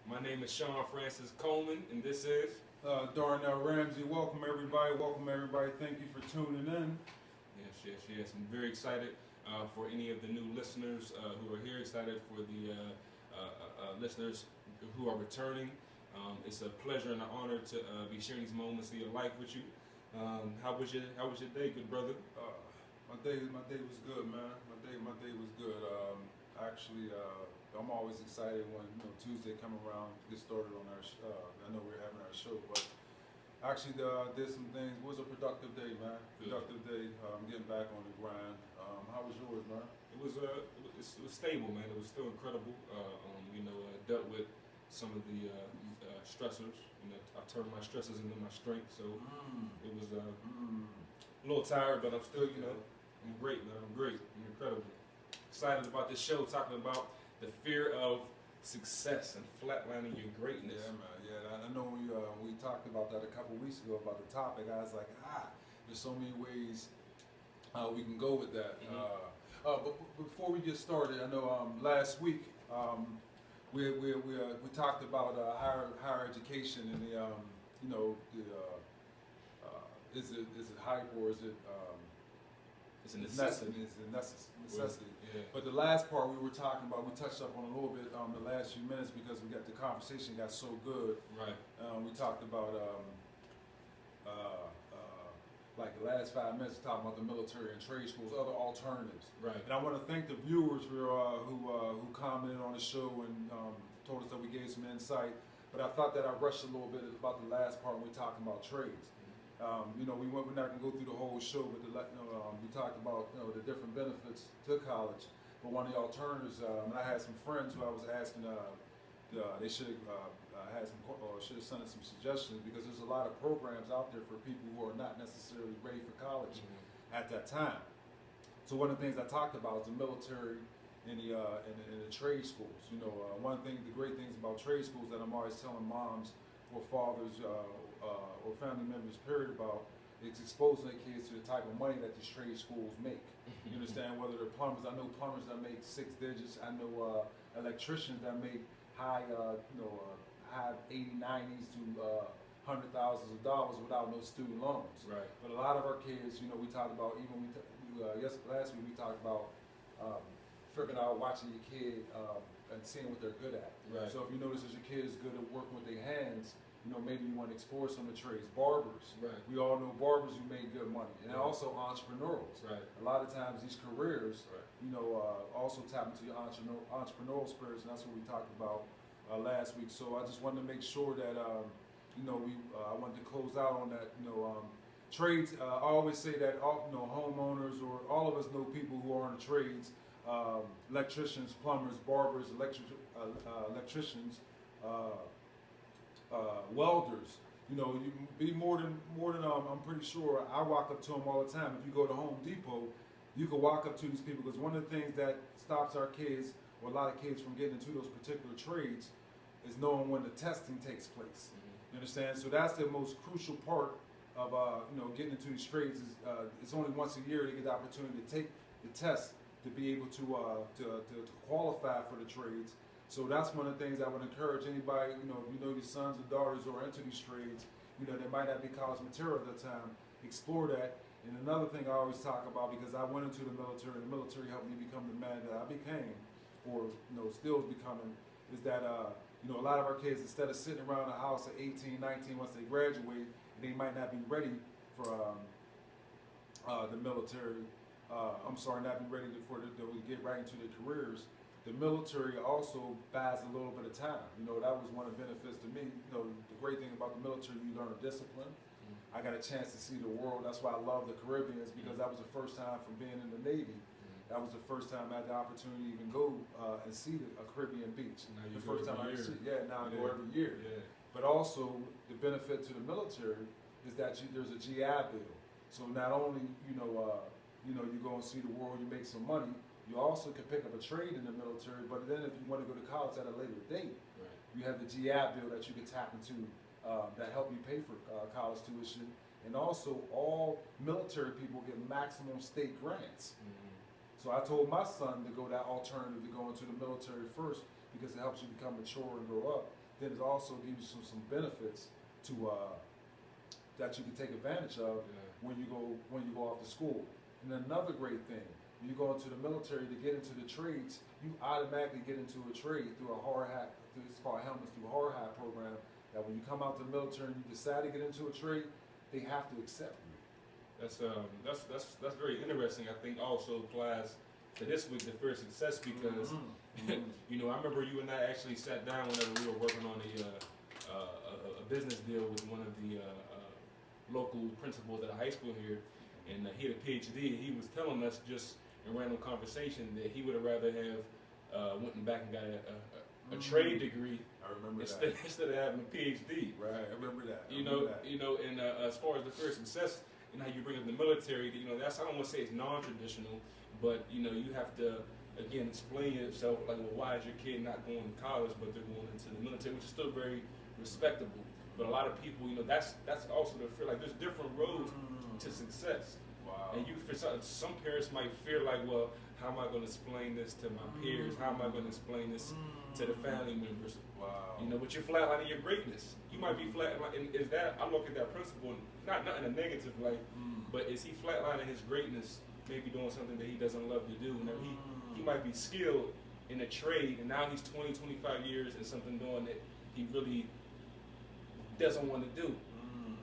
My name is Sean Francis Coleman, and this is Darnell Ramsey. Welcome everybody. Welcome everybody. Thank you for tuning in. Yes. I'm very excited for any of the new listeners who are here. Excited for the listeners who are returning. It's a pleasure and an honor to be sharing these moments of your life with you. How was your day, good brother? My day was good, man. My day was good. Actually, I'm always excited when Tuesday come around to get started on our. I know we're having our show, but actually did some things. It was a productive day, man. Productive day. Getting back on the grind. How was yours, man? It was stable, man. It was still incredible. Dealt with some of the stressors. I turned my stresses into my strength. So it was a little tired, but I'm still, I'm great, man. I'm great. I'm incredible. Excited about this show, talking about the fear of success and flatlining your greatness. Yeah, man. Yeah, I know we talked about that a couple weeks ago about the topic. I was like, there's so many ways we can go with that. But before we get started, I know last week we talked about higher education and is it hype or is it it's a necessity. It's a necessity. Yeah. But the last part we were talking about, we touched up on a little bit the last few minutes because the conversation got so good. Right. We talked about like the last 5 minutes, talking about the military and trade schools, other alternatives. Right. And I want to thank the viewers who commented on the show and told us that we gave some insight. But I thought that I rushed a little bit about the last part when we talking about trades. We're not going to go through the whole show, but we talked about the different benefits to college. But one of the alternatives, and I had some friends who I was asking, they should have sent us some suggestions because there's a lot of programs out there for people who are not necessarily ready for college at that time. So one of the things I talked about is the military and the trade schools. One thing, the great things about trade schools that I'm always telling moms or fathers or family members, period, about it's exposing their kids to the type of money that these trade schools make. You understand, whether they're plumbers. I know plumbers that make 6 digits. I know electricians that make high 80s, 90s to hundred thousands of dollars without no student loans. Right. But a lot of our kids, we talked about, even last week we talked about figuring out, watching your kid and seeing what they're good at. Right. So if you notice that your kid is good at working with their hands, maybe you want to explore some of the trades. Barbers. Right. We all know barbers who make good money. And also entrepreneurs. Right. A lot of times these careers, also tap into your entrepreneurial spirits, and that's what we talked about last week. So I just wanted to make sure that, I wanted to close out on that, trades. I always say that, homeowners or all of us know people who are in the trades, electricians, plumbers, barbers, electricians, welders. You be more than I'm pretty sure. I walk up to them all the time. If you go to Home Depot, you can walk up to these people because one of the things that stops our kids or a lot of kids from getting into those particular trades is knowing when the testing takes place. You understand? So that's the most crucial part of getting into these trades. Is it's only once a year they get the opportunity to take the test to be able to qualify for the trades. So that's one of the things I would encourage anybody, if you know your sons or daughters who are into these trades, they might not be college material at the time, explore that. And another thing I always talk about, because I went into the military helped me become the man that I became, or still is becoming, is that a lot of our kids, instead of sitting around the house at 18, 19, once they graduate, they might not be ready for the military. Not be ready to get right into their careers. The military also buys a little bit of time. That was one of the benefits to me. The great thing about the military, you learn discipline. I got a chance to see the world. That's why I love the Caribbean, is because that was the first time from being in the Navy. That was the first time I had the opportunity to even go and see a Caribbean beach. The first time I see it. Now I go every year. Yeah. But also, the benefit to the military is that there's a GI Bill. So not only, you go and see the world, you make some money, you also can pick up a trade in the military, but then if you want to go to college at a later date, you have the GI Bill that you can tap into that help you pay for college tuition. And also, all military people get maximum state grants. So I told my son to go that alternative to go into the military first because it helps you become mature and grow up. then it also gives you some benefits to that you can take advantage of when you go off to school. And another great thing, when you go into the military to get into the trades, you automatically get into a trade through a hard hat. It's called helmets through hard hat program. That when you come out to the military and you decide to get into a trade, they have to accept you. That's very interesting. I think also applies to this week, the Fear of Success, because you know, I remember you and I actually sat down whenever we were working on a business deal with one of the local principals at a high school here, and he had a PhD. He was telling us just in random conversation that he would have rather have went back and got a trade degree. I remember instead of having a PhD. Right, I remember that. You know, and as far as the Fear of Success and how you bring up the military, you know, that's, I don't want to say it's non-traditional, but you know, you have to again explain yourself, like, well, why is your kid not going to college but they're going into the military, which is still very respectable. But a lot of people, you know, that's also the fear. Like, there's different roads to success. Wow. And you, for some parents might fear, like, well, how am I going to explain this to my peers? How am I going to explain this to the family members? Wow. You know, but you're flatlining your greatness. You might be flatlining. Is that, I look at that principle, not in a negative light, but is he flatlining his greatness, maybe doing something that he doesn't love to do? You know, he might be skilled in a trade, and now he's 20, 25 years in something doing that he really doesn't want to do.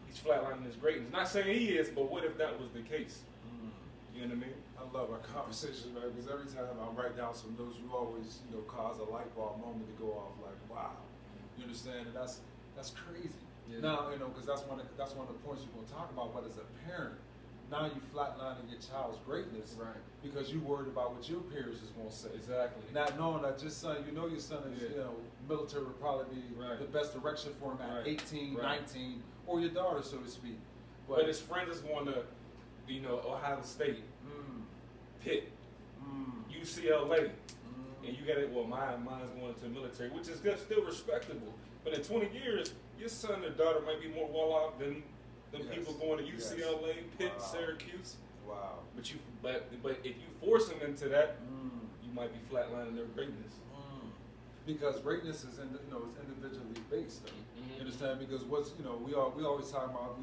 He's flatlining his greatness. Not saying he is, but what if that was the case? You know what I mean? I love our conversations, man, because every time I write down some notes, you always, you know, cause a light bulb moment to go off, like, wow. You understand? And that's crazy. Yeah. Now, you know, because that's one of the points we're going to talk about. But as a parent, now you flatlining your child's greatness, right? Because you worried about what your peers is going to say. Exactly. Not knowing that your son, you know, your son is, you know, military would probably be the best direction for him at 18, 19, or your daughter, so to speak. But his friends is going to, you know, Ohio State, Pitt, UCLA, and you got it. Well, mine's going to the military, which is still respectable. But in 20 years, your son or daughter might be more well off than people going to UCLA, Pitt, Syracuse. Wow. But if you force them into that, you might be flatlining their greatness. Because greatness is it's individually based. You understand? Because what's, you know, we always talk about,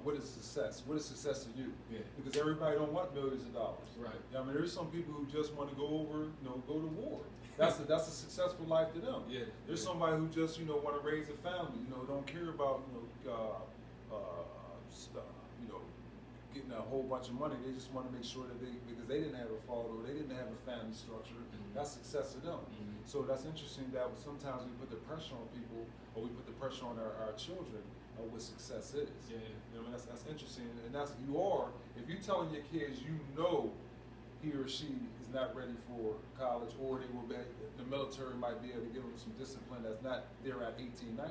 what is success? What is success to you? Yeah. Because everybody don't want millions of dollars. Right. I mean, there's some people who just want to go over, go to war. That's a successful life to them. Yeah. There's somebody who just, want to raise a family. Don't care about, getting a whole bunch of money. They just want to make sure that because they didn't have a father or they didn't have a family structure, that's success to them. So that's interesting that sometimes we put the pressure on people, or we put the pressure on our children of what success is. Yeah. I mean, that's interesting, and that's if you're telling your kids, he or she is not ready for college, or the military might be able to give them some discipline that's not there at 18, 19,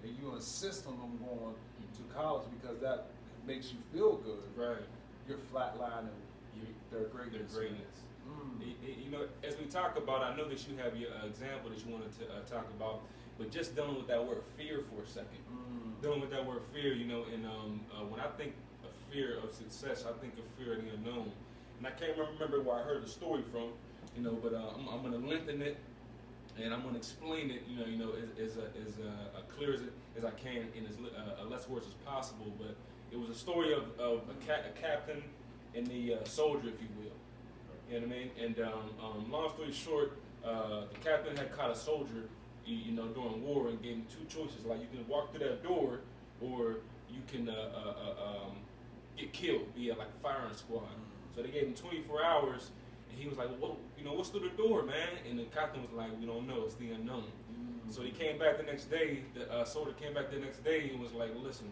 and you insist on them going to college because that makes you feel good. Right. You're flatlining their greatness. You know, as we talk about, I know that you have your example that you wanted to talk about, but just dealing with that word fear for a second. Dealing with that word fear, and when I think of fear of success, I think of fear of the unknown. And I can't remember where I heard the story from, but I'm going to lengthen it and I'm going to explain it, as clear as I can in as less words as possible. But it was a story of a captain and the soldier, if you will. You know what I mean? And long story short, the captain had caught a soldier, during war, and gave him two choices: like, you can walk through that door, or you can get killed, be like a firing squad. So they gave him 24 hours, and he was like, "Well, what's through the door, man?" And the captain was like, "We don't know. It's the unknown." So he came back the next day. The soldier came back the next day and was like, "Listen,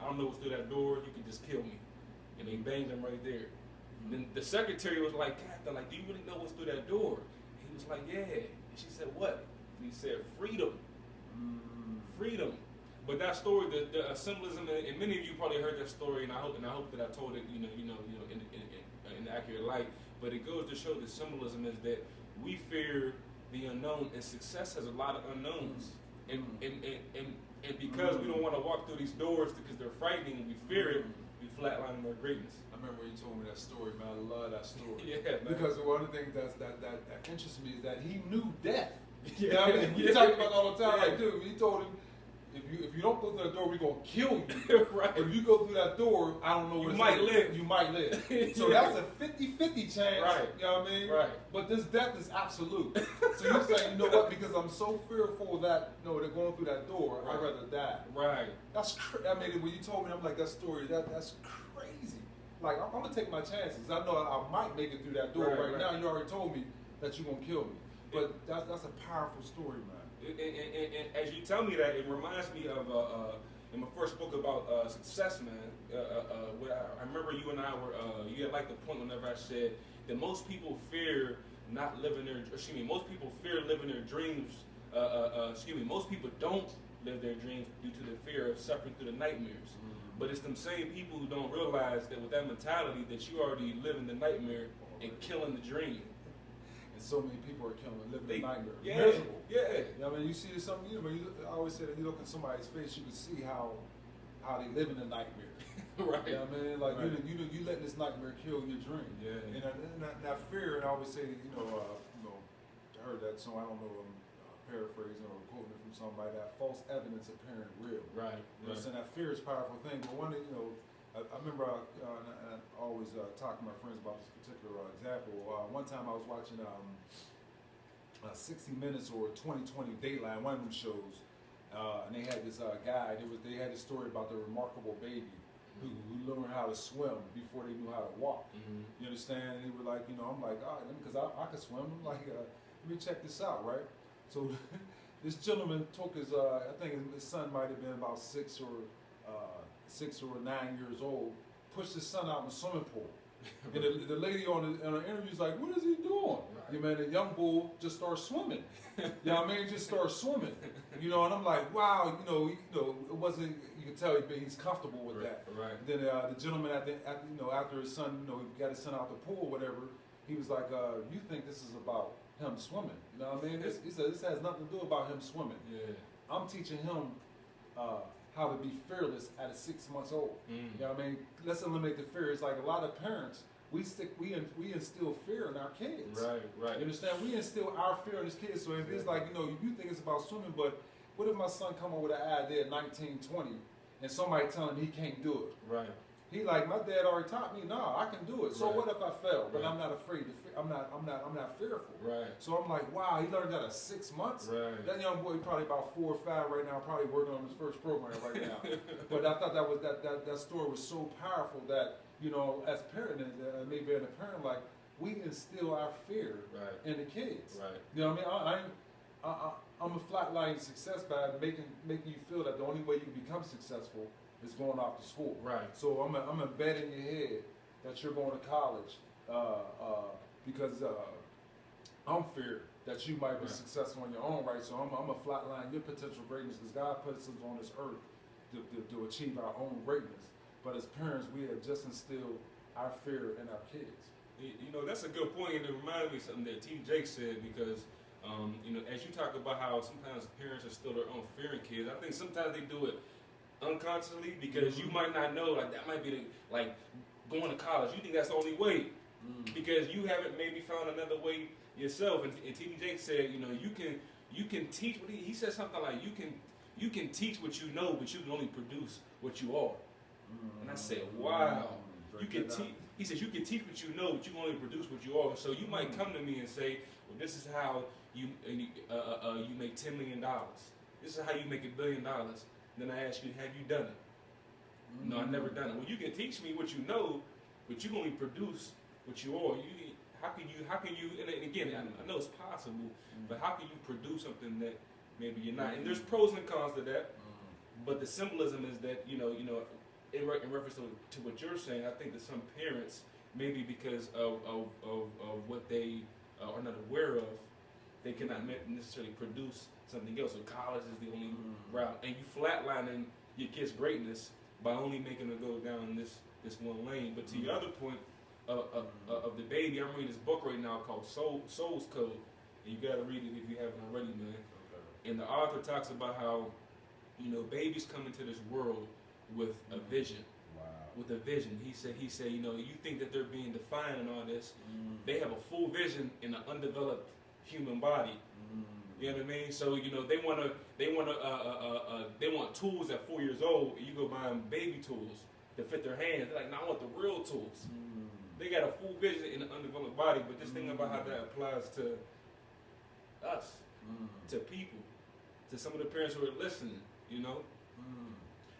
I don't know what's through that door. You can just kill me." And they banged him right there. Then the secretary was like, "Captain, like, do you really know what's through that door?" And he was like, "Yeah." And she said, "What?" And he said, "Freedom." Freedom. But that story, the symbolism, and many of you probably heard that story, and I hope that I told it, in the accurate light. But it goes to show the symbolism is that we fear the unknown, and success has a lot of unknowns. And because we don't want to walk through these doors because they're frightening, and we fear it, we flatline our greatness. I remember when you told me that story, man. I love that story. Yeah, man. Because one of the things that interests me is that he knew death. You know what I mean? We talk about it all the time. Like, dude, he told him, if you don't go through that door, we're gonna kill you. Right. If you go through that door, I don't know what you might live. You might live. So that's a 50-50 chance. Right. You know what I mean? Right. But this death is absolute. So you're saying, you know what? Because I'm so fearful that they're going through that door, Right. I'd rather die. Right. That's I mean, when you told me, I'm like, that story, that's crazy. Like, I'm gonna take my chances. I know I might make it through that door. Right now, you already told me that you're gonna kill me. But that's a powerful story, man. And as you tell me that, it reminds me of in my first book about success, man. I remember you and I were you had like the point whenever I said that most people fear not living their. Excuse me. Most people fear living their dreams. Most people don't live their dreams due to the fear of suffering through the nightmares. Mm-hmm. But it's them same people who don't realize that with that mentality that you already living the nightmare and killing the dream. So many people are living a nightmare. Yeah, miserable. Yeah. You know, I mean, you see something. I always say that you look in somebody's face, you can see how they live in a nightmare. Right. You know what I mean? Like right. you letting this nightmare kill your dream. Yeah. And that fear, and I always say, I heard that song. I don't know. I'm paraphrasing or quoting it from somebody. That false evidence appearing real. Right. You know, and that fear is a powerful thing. But one, I remember and I always talk to my friends about this particular example. One time I was watching 60 Minutes or 2020 Dateline, one of them shows, and they had this guy. They had a story about the remarkable baby who learned how to swim before they knew how to walk. Mm-hmm. You understand? And they were like, I'm like, all right, because I can swim. I'm like, let me check this out, right? So this gentleman took his, I think his son might have been about 6 or 9 years old, pushed his son out in the swimming pool. And the lady on the interview is like, what is he doing? Right. You know, the young bull just starts swimming. You know what I mean? Just starts swimming. And I'm like, wow, it wasn't, you can tell he's comfortable with that. Right. Then the gentleman after his son, he got his son out the pool or whatever, he was like, you think this is about him swimming? You know what I mean? He said, this has nothing to do about him swimming. Yeah. I'm teaching him how to be fearless at 6 months old. Mm. You know what I mean? Let's eliminate the fear. It's like a lot of parents, we instill fear in our kids. Right. You understand? We instill our fear in his kids. So if it's like, you think it's about swimming, but what if my son come up with an idea at 19, 20, and somebody tell him he can't do it? Right. He like, my dad already taught me, no, I can do it. So what if I fail? But I'm not afraid. I'm not fearful. Right. So I'm like, wow, he learned that at 6 months. Right. That young boy probably about 4 or 5 right now, probably working on his first program right now. But I thought that story was so powerful that as parents, maybe as a parent, like we instill our fear in the kids. Right. You know what I mean? I'm a flatlining success by making you feel that the only way you can become successful is going off to school. Right. So I'm a bet in your head that you're going to college because I'm feared that you might be successful in your own right. So I'm a flatline your potential greatness because God puts us on this earth to achieve our own greatness. But as parents, we have just instilled our fear in our kids. That's a good point, and it reminded me of something that T. Jake said because, as you talk about how sometimes parents instill their own fear in kids, I think sometimes they do it unconsciously because you might not know, like that might be like going to college. You think that's the only way because you haven't maybe found another way yourself. And T. Jake said, you can teach. He said something like you can teach what you know, but you can only produce what you are. And I said, wow. You can teach. He says you can teach what you know, but you can only produce what you are. So you might come to me and say, well, this is how you make $10 million. This is how you make $1 billion. Then I ask you, have you done it? No, I've never done it. Well, you can teach me what you know, but you can only produce what you are. How can you? And again, I know it's possible, but how can you produce something that maybe you're not? And there's pros and cons to that. But the symbolism is that in reference to what you're saying, I think that some parents, maybe because of what they are not aware of, they cannot necessarily produce something else. So college is the only route, and you flatlining your kid's greatness by only making them go down this one lane. But to your other point of the baby, I'm reading this book right now called Soul's Code, and you got to read it if you haven't already, man. Okay. And the author talks about how babies come into this world with a vision. Wow. With a vision. He said, you think that they're being defined and all this. They have a full vision in an undeveloped human body. You know what I mean? So you know they want tools at 4 years old. And you go buy them baby tools to fit their hands. They're like, no, I want the real tools. They got a full vision in an undeveloped body, but just think about how that applies to us, to people, to some of the parents who are listening. You know.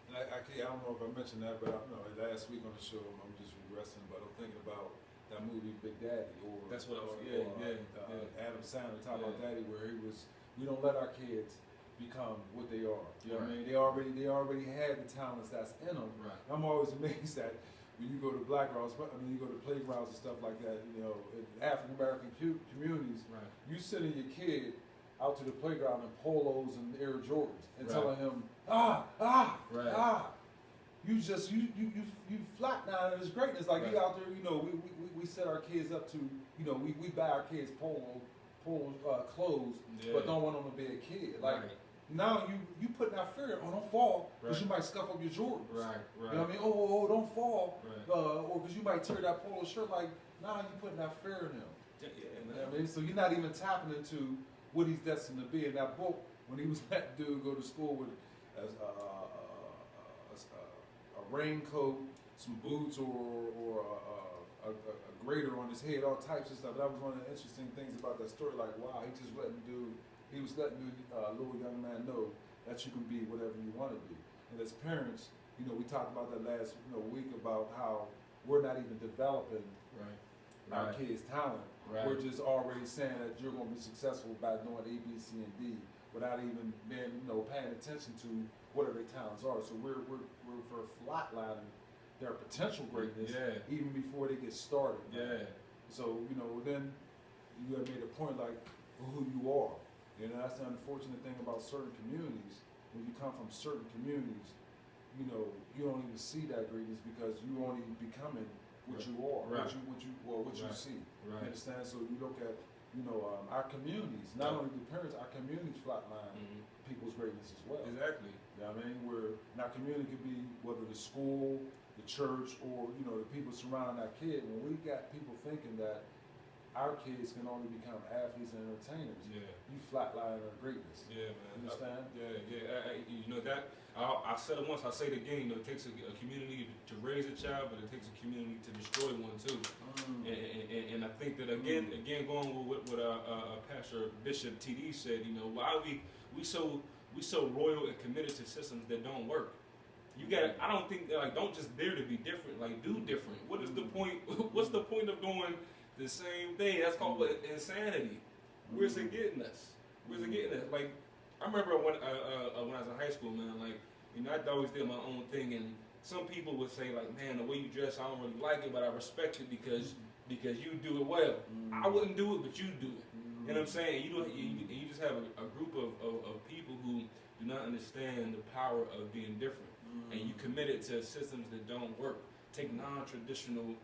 And I don't know if I mentioned that, but last week on the show, I'm just regressing, but I'm thinking about that movie Big Daddy, or that's what Adam Sandler talking about Daddy, where he was, we don't let our kids become what they are. You know what I mean? They already had the talents that's in them. Right. I'm always amazed that when you go to you go to playgrounds and stuff like that, you know, in African American communities, you sending your kid out to the playground in polos and Air Jordans and telling him, you flatlining his greatness. Like you out there, you know, we set our kids up to, you know, we buy our kids polo clothes, but don't want them to be a kid. Like now you putting that fear, don't fall, because you might scuff up your Jordans. You know what I mean? Oh, don't fall, or because you might tear that polo shirt. Like now you putting that fear in him. You know what I mean? So you're not even tapping into what he's destined to be. In that book, when he was that dude go to school with a raincoat, some boots, or a grater on his head, all types of stuff. That was one of the interesting things about that story. Like, wow, he was letting little young man know that you can be whatever you want to be. And as parents, you know, we talked about that last week about how we're not even developing our kids' talent. We're just already saying that you're going to be successful by knowing A, B, C, and D, without even being, paying attention to whatever their talents are. So we're flatlining their potential greatness even before they get started. So then you have made a point like who you are. That's the unfortunate thing about certain communities. When you come from certain communities, you don't even see that greatness because you only becoming what you are, what you see. You understand? So you look at, our communities, not only the parents, our communities flatline people's greatness as well. Exactly. You know what I mean? Where our community could be whether the school, the church, or the people surrounding that kid. When we got people thinking that our kids can only become athletes and entertainers, you flatline their greatness. Yeah, man. You understand? I said it once, I say it again. It takes a community to raise a child, but it takes a community to destroy one too. And I think that again going with what Pastor Bishop TD said, why we so loyal and committed to systems that don't work. You got. I don't think that don't just dare to be different. Do different. What is the point? What's the point of doing the same thing? That's called insanity. Where's it getting us? Where's it getting us? I remember when I was in high school, man. I always did my own thing, and some people would say, man, the way you dress, I don't really like it, but I respect it because you do it well. I wouldn't do it, but you do it. You know what I'm saying? You just have a group of people who do not understand the power of being different, and you committed to systems that don't work. Take non-traditional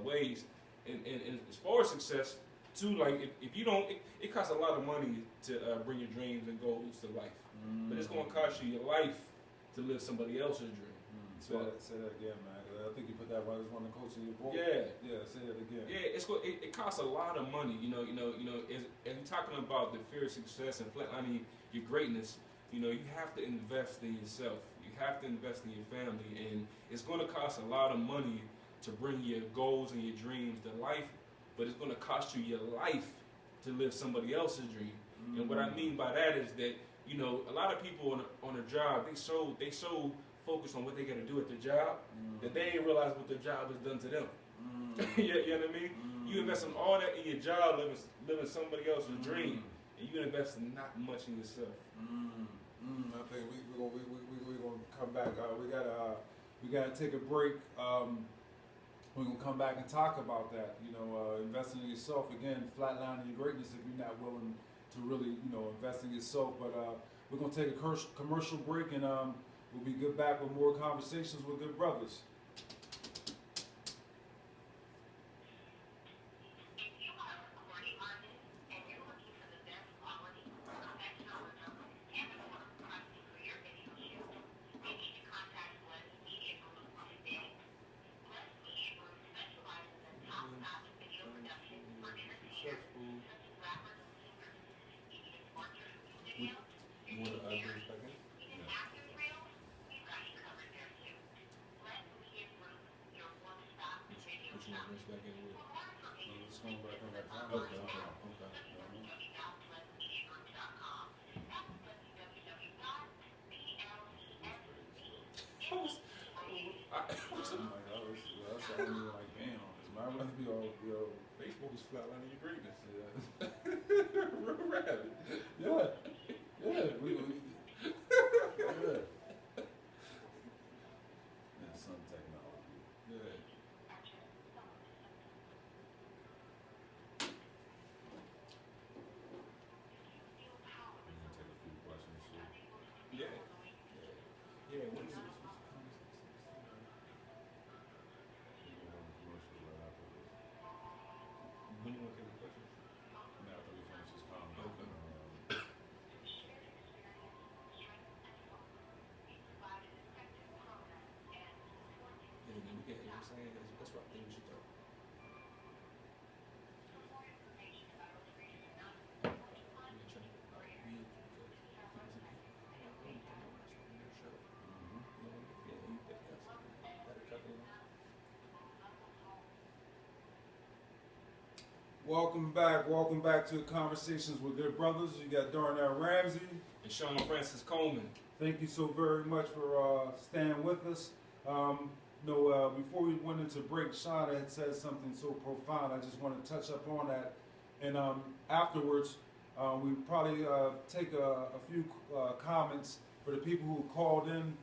ways, and as far as success, too. If you don't, it costs a lot of money to bring your dreams and goals to life, but it's going to cost you your life to live somebody else's dream. Say that again, man. I think you put that right as one of the quotes in your book. Yeah. Say that again. Yeah, it costs a lot of money. As you're talking about the fear of success and flatlining your greatness, you have to invest in yourself. You have to invest in your family, and it's going to cost a lot of money to bring your goals and your dreams to life. But it's going to cost you your life to live somebody else's dream. And what I mean by that is that a lot of people on a job, they so focused on what they got to do at their job that they ain't realize what their job has done to them. You know what I mean? You invest in all that in your job, living somebody else's dream, and you invest not much in yourself. I think we're gonna come back. We gotta take a break. We're gonna come back and talk about that. Investing in yourself again, flatlining your greatness if you're not willing to really, invest in yourself. But we're gonna take a commercial break, and we'll be back with more conversations with good brothers. don't even like being on this, man. I'd rather be on, Facebook is flatlining your greatness. Yeah. Real rabbit. Yeah. Yeah. Yeah. And some technology. Yeah. I'm gonna take a few questions too. Yeah. Yeah. What is it? When you want to take the questions? After we finish this comment. Okay. Yeah, man, we get, you know what I'm saying? That's what I think we should do. Welcome back to Conversations with Good Brothers. You got Darnell Ramsey. And Sean Francis Coleman. Thank you so very much for staying with us. Before we went into break, Sean had said something so profound. I just want to touch up on that. And afterwards, we probably take a few comments for the people who called in.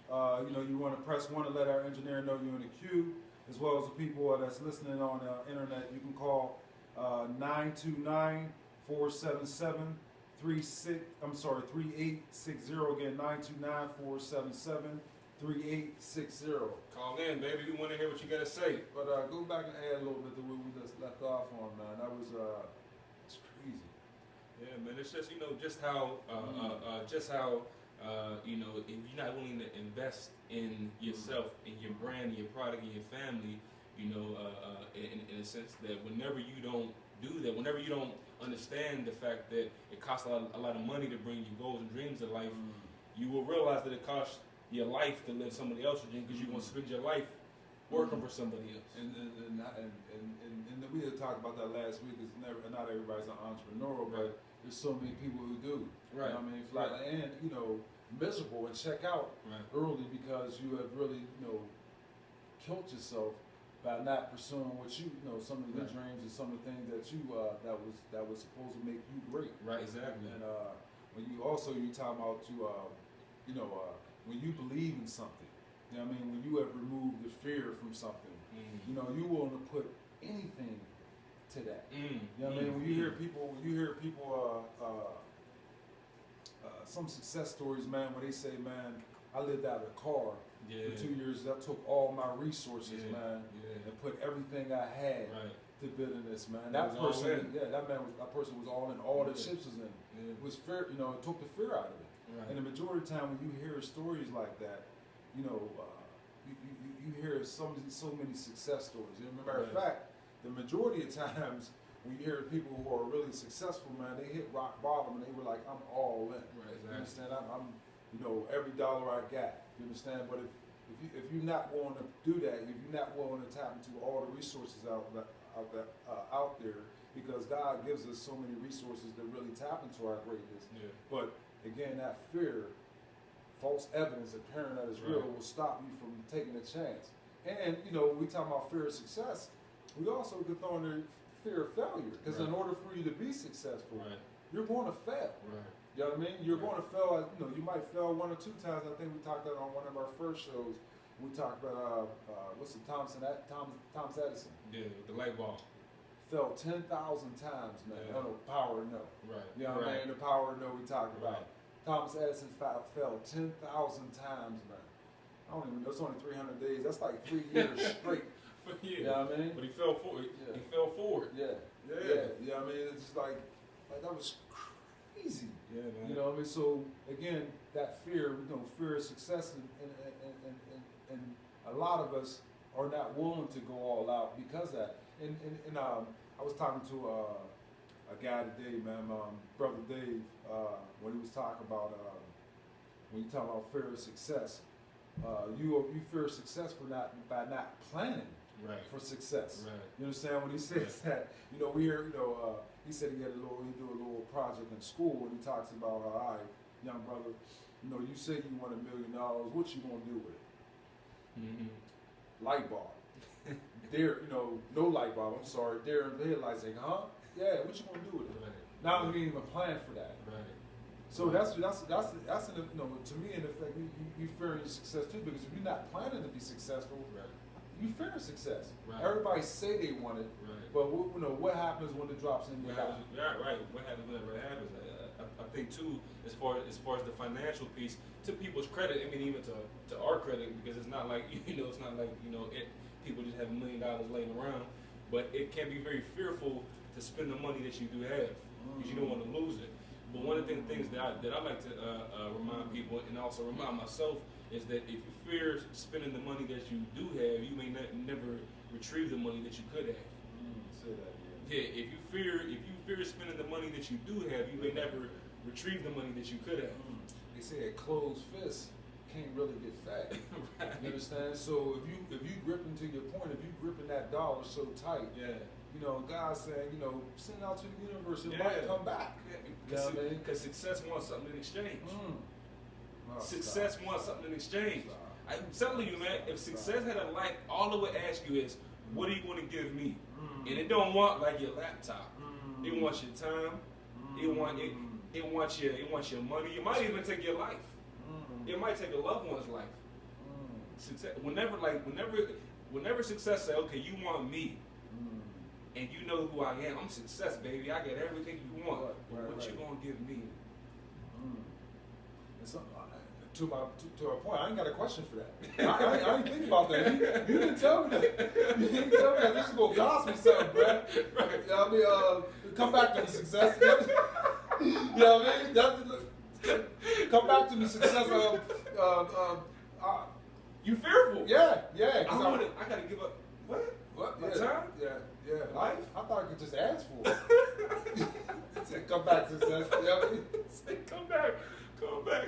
You want to press 1 to let our engineer know you're in the queue, as well as the people that's listening on the internet. You can call 929-477-3860. Again, 929-477-3860. Call in, baby. We want to hear what you got to say. But go back and add a little bit to what we just left off on, man. That was it's crazy. Yeah, man. It's just just how if you're not willing to invest in yourself, in your brand, in your product, in your family, in a sense that whenever you don't do that, whenever you don't understand the fact that it costs a lot of money to bring your goals and dreams to life, you will realize that it costs your life to live somebody else's dream, because you're going to spend your life working for somebody else. And we had talked about that last week. It's not everybody's an entrepreneur, but there's so many people who do. Right. You know what I mean, flat and miserable and check out early because you have really killed yourself by not pursuing what some of your dreams and some of the things that you that was supposed to make you great. Right, exactly. And when you talk about when you believe in something, when you have removed the fear from something, you willing to put anything to that. When you hear people some success stories, man, where they say, man, I lived out of a car for 2 years. I took all my resources, man, and put everything I had to building this, man. That person was all in. All the chips was in. It was fear, it took the fear out of it. Right. And the majority of the time, when you hear stories like that, you hear so many success stories. And as a matter of fact, the majority of times when you hear people who are really successful, man, they hit rock bottom and they were like, I'm all in. Right, exactly. You understand? I'm every dollar I got. You understand? But if you're not willing to do that, if you're not willing to tap into all the resources out there, because God gives us so many resources to really tap into our greatness. Yeah. But again, that fear, false evidence appearing that is real, will stop you from taking a chance. And we talk about fear of success. We also could throw in there fear of failure, because in order for you to be successful, you're going to fail. Right. You know what I mean? You're going to fail. You might fail 1 or 2 times. I think we talked about on one of our first shows. We talked about Thomas Edison. Yeah, the light bulb. Fell 10,000 times, man. I don't know, power of no. Right. You know what I mean? The power of no we talked about. Thomas Edison fell 10,000 times, man. I don't even know. It's only 300 days. That's like 3 years straight. You know what I mean? But he fell forward. Yeah. He fell forward. Yeah. You know what I mean? It's just like that was crazy. Yeah, man. You know what I mean? So again, that fear, fear of success, and a lot of us are not willing to go all out because of that. And I was talking to a guy today, man, brother Dave, when he was talking about when you talk about fear of success, you fear success by not planning for success. Right. You understand when he says that? We hear, he said he do a little project in school, and he talks about, all right, young brother, you say you want $1 million, what you gonna do with it? Light bulb. There, no light bulb. I'm sorry, there in the headlights. Like, huh? Yeah, what you gonna do with it? Right. Now we didn't even plan for that. Right. So that's to me in effect you fearing your success too, because if you're not planning to be successful, Right. you fear success. Right. Everybody say they want it, Right. but what happens when it drops in your lap? Right. What happens whenever it happens? I think too, as far as the financial piece, to people's credit, I mean even to our credit, because it's not like people just have $1 million laying around, but it can be very fearful to spend the money that you do have, because you don't want to lose it. But one of the things that I like to remind people, and also remind myself, is that if you fear spending the money that you do have, you may never retrieve the money that you could have. Say that, yeah. If you fear spending the money that you do have, you may never retrieve the money that you could have. They say a closed fist can't really get fat. Right. You understand? So if you gripping to your point, if you gripping that dollar so tight, Yeah. God's saying, send it out to the universe, it Yeah. might come back. Because success wants something in exchange. Success wants something in exchange. I'm telling you, man, if success had a life, all it would ask you is, what are you going to give me? And it don't want like your laptop. It wants your time. It wants your money. It might even take your life. It might take a loved one's life. Success, whenever success say, okay, you want me, and you know who I am. I'm success, baby. I get everything you want. What you gonna give me? To a point, I ain't got a question for that. I ain't think about that. You didn't tell me that. You didn't tell me that. This is gonna cost me something, bro. Right. Come back to me, success. Come back to me, success. You fearful? Yeah. I gotta give up. What? My time? Yeah. Life? I thought I could just ask for it. Said, come back, success. Say, come back,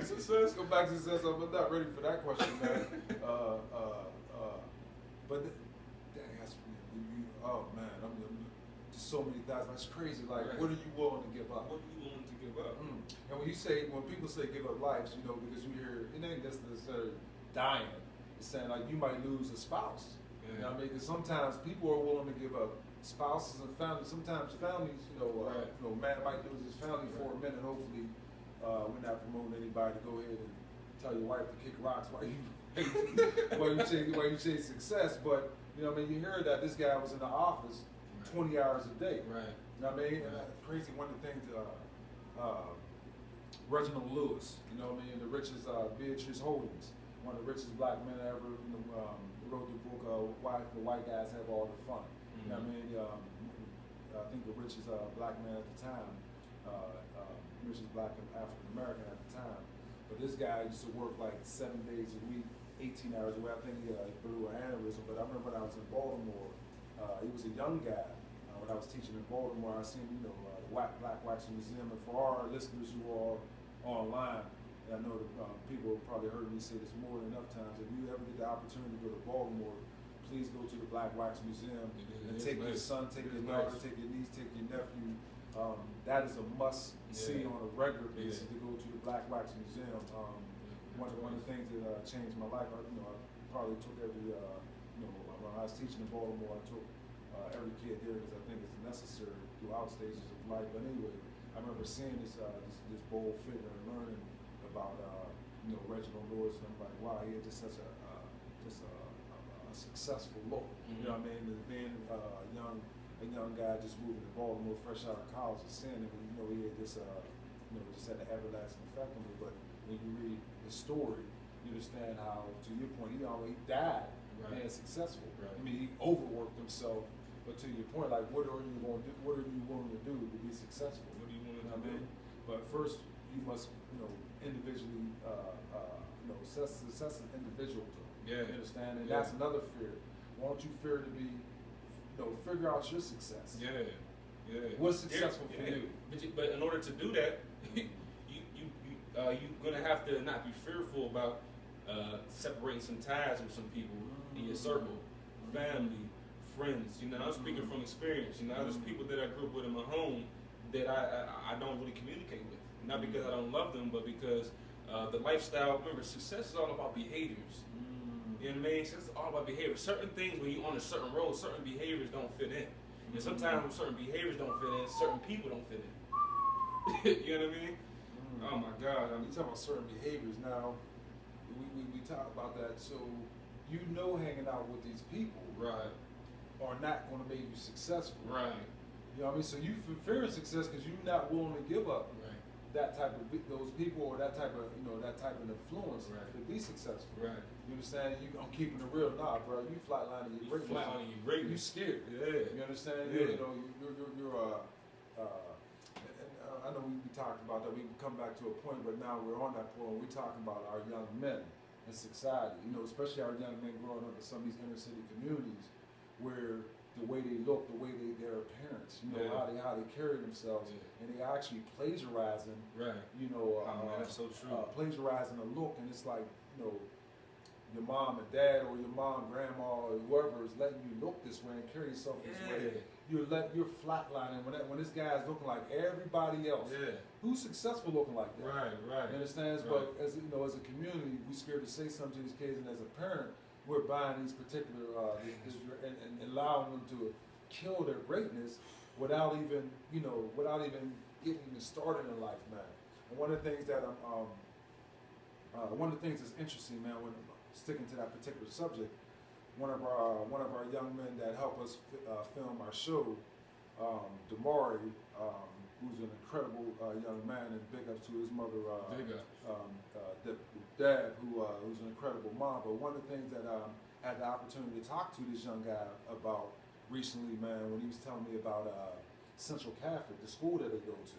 success. Come back, success. I'm not ready for that question, man. But that's oh man, I'm just so many thoughts. That's crazy. Like, Right. what are you willing to give up? What are you willing to give up? And when people say give up lives, because you hear it ain't just necessarily dying. It's saying like you might lose a spouse. Yeah. You know what I mean? Because sometimes people are willing to give up spouses and families. Sometimes families, Right. man might lose his family for a minute. Hopefully, we're not promoting anybody to go ahead and tell your wife to kick rocks while you chase success. But you hear that this guy was in the office 20 hours a day. Right. You know what I mean? And that's crazy. One of the things, Reginald Lewis, the richest Beatrice Holdings, one of the richest black men ever. Wrote the book "Why the White Guys Have All the Fun." You know what I mean? I think the richest black man at the time, richest black African American at the time. But this guy used to work like 7 days a week, 18 hours a week. I think he blew an aneurysm. But I remember when I was in Baltimore, he was a young guy. When I was teaching in Baltimore, I seen the Black Wax Museum. And for our listeners who are online, I know that people have probably heard me say this more than enough times. If you ever get the opportunity to go to Baltimore, please go to the Black Wax Museum and take your son, take your daughter, take your niece, take your nephew. That is a must see on a regular basis to go to the Black Wax Museum. One of the things that changed my life, I probably took every, when I was teaching in Baltimore, I took every kid there because I think it's necessary throughout stages of life. But anyway, I remember seeing this bold figure and learning about Reginald Lewis, and I'm like, wow, he had just such a successful look. You know what I mean? Being a young guy just moving to Baltimore, fresh out of college, and seeing him, he had just had an everlasting effect on me. But when you read his story, you understand how, to your point, he died being successful. Right. I mean, he overworked himself. But to your point, like, what are you going to do? What are you willing to do to be successful? What do you want to do? But first, you must, individually, success is individual to them. Yeah. You understand? And that's another fear. Why don't you fear to be, figure out your success? Yeah. What's successful for you? But in order to do that, you're gonna have to not be fearful about separating some ties with some people in your circle, family, friends. I'm speaking from experience. There's people that I grew up with in my home that I don't really communicate with. Not because I don't love them, but because the lifestyle. Remember, success is all about behaviors. You know what I mean? So it's all about behavior. Certain things when you're on a certain road, certain behaviors don't fit in. And sometimes when certain behaviors don't fit in, certain people don't fit in. You know what I mean? Oh my God. You talking about certain behaviors now. We talk about that. So you know hanging out with these people are not going to make you successful. Right. You know what I mean? So you fearing success because you're not willing to give up that type of those people or that type of that type of influence to be successful. Right. You understand? I'm keeping it real, nah, bro. You flatlining your greatness. Flatlining your greatness. You scared. Yeah. You understand? Yeah. You're I know we talked about that. We can come back to a point, but now we're on that point. We're talking about our young men in society. Especially our young men growing up in some of these inner city communities, where the way they look, the way their appearance, how they carry themselves, and they actually plagiarizing. Right. That's so true. Plagiarizing a look, and it's like your mom and dad or your mom, grandma, or whoever is letting you look this way and carry yourself this way. You're flatlining when this guy's looking like everybody else. Yeah. Who's successful looking like that? Right. You understand? Right. But as as a community, we're scared to say something to these kids, and as a parent, we're buying these particular and allowing them to kill their greatness without even getting them started in life, man. And one of the things that one of the things that's interesting, man, when sticking to that particular subject, one of our young men that helped us film our show, Damari, who's an incredible young man, and big ups to his mother, Dad, who's an incredible mom. But one of the things that I had the opportunity to talk to this young guy about recently, man, when he was telling me about Central Catholic, the school that they go to.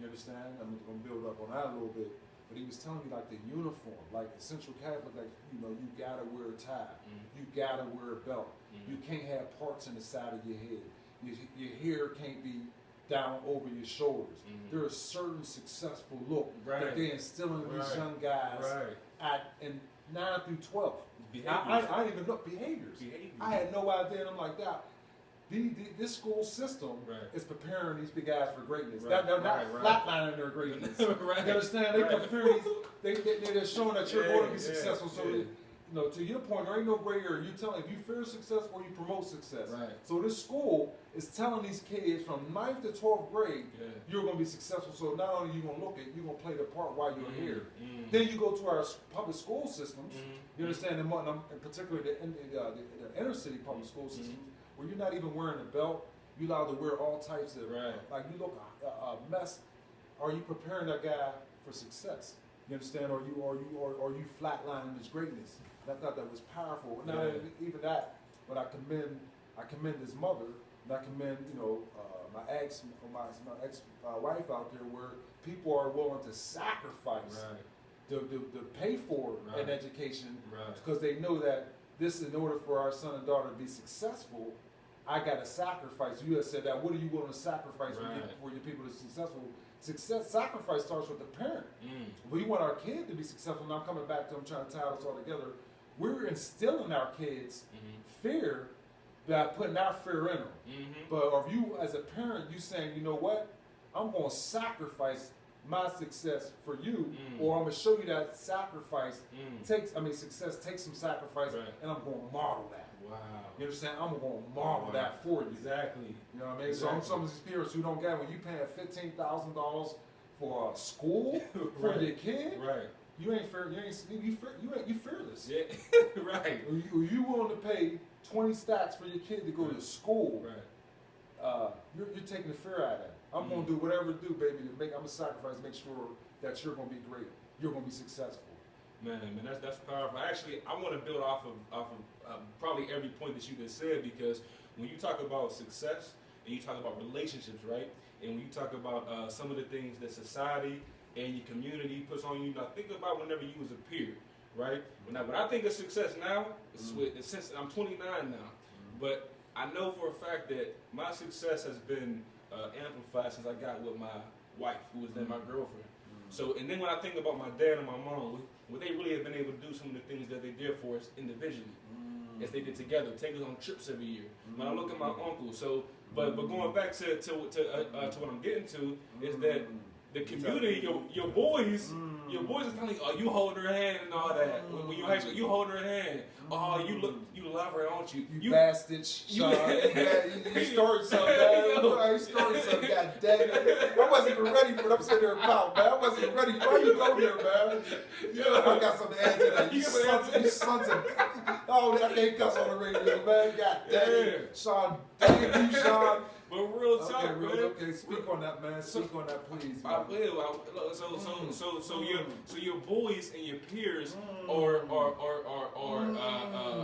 You understand? I'm going to build up on that a little bit. But he was telling me like the uniform, like the Central Catholic, like you gotta wear a tie, you gotta wear a belt, you can't have parts in the side of your head, your hair can't be down over your shoulders. There's a certain successful look that they instill in these young guys in 9 through 12. I didn't even look behaviors. I had no idea, and I'm like that. This school system is preparing these big guys for greatness. They're not flatlining their greatness. You understand? They prepare they're showing that you're going to be successful. So, to your point, there ain't no gray area. You tell if you fear success or you promote success. So this school is telling these kids from 9th to 12th grade, you're going to be successful. So not only are you going to look at, you're going to play the part while you're here. Then you go to our public school systems. You understand? And particularly the inner city public school systems, where you're not even wearing a belt, you're allowed to wear all types of, like you look a mess. Are you preparing that guy for success? You understand? Or you flatlining his greatness? And I thought that was powerful. Now even that, but I commend his mother, and I commend my ex wife out there, where people are willing to sacrifice to pay for an education because they know that this, in order for our son and daughter to be successful, I got to sacrifice. You have said that. What are you willing to sacrifice for your people to be successful? Sacrifice starts with the parent. We want our kid to be successful. Now I'm coming back to, I'm trying to tie this all together. We're instilling our kids fear by putting our fear in them. But if you, as a parent, you saying, you know what? I'm going to sacrifice my success for you, or I'm going to show you that sacrifice success takes some sacrifice, and I'm going to model that. Wow. You understand? I'm going to model that for you. Exactly. You know what I mean? Exactly. So some of these parents who don't get it, when you paying $15,000 for a school for your kid, you ain't fair. You fearless. Yeah. Right. You willing to pay 20 stacks for your kid to go to school? You're taking the fear out of that. I'm going to do whatever to do, baby. I'm going to sacrifice to make sure that you're going to be great. You're going to be successful. Man, that's powerful. Actually, I want to build off of probably every point that you just said, because when you talk about success and you talk about relationships, right? And when you talk about some of the things that society and your community puts on you, now think about whenever you was a peer, right? When I think of success now, since I'm 29 now, but I know for a fact that my success has been amplified since I got with my wife, who was then my girlfriend. So, and then when I think about my dad and my mom, what they really have been able to do, some of the things that they did for us individually, as they did together, take us on trips every year. When I look at my uncle, so, but going back to what I'm getting to is that the community, your boys Your boys are telling you, oh, you hold her hand and all that. When you high school, you hold her hand. Oh, you love her, don't you? You bastard, Sean. You started something, man. You started something, god dang it. I wasn't even ready for it. I'm sitting there about, man. I wasn't even ready. Why you go there, man? You know, I got something to add to that. You sons of... Oh, I can't cuss on the radio, man. God dang it. Sean, dang it, you, Sean. But real talk, man. Okay, speak on that, man. Speak on that, please. Man. I will. So your boys and your peers are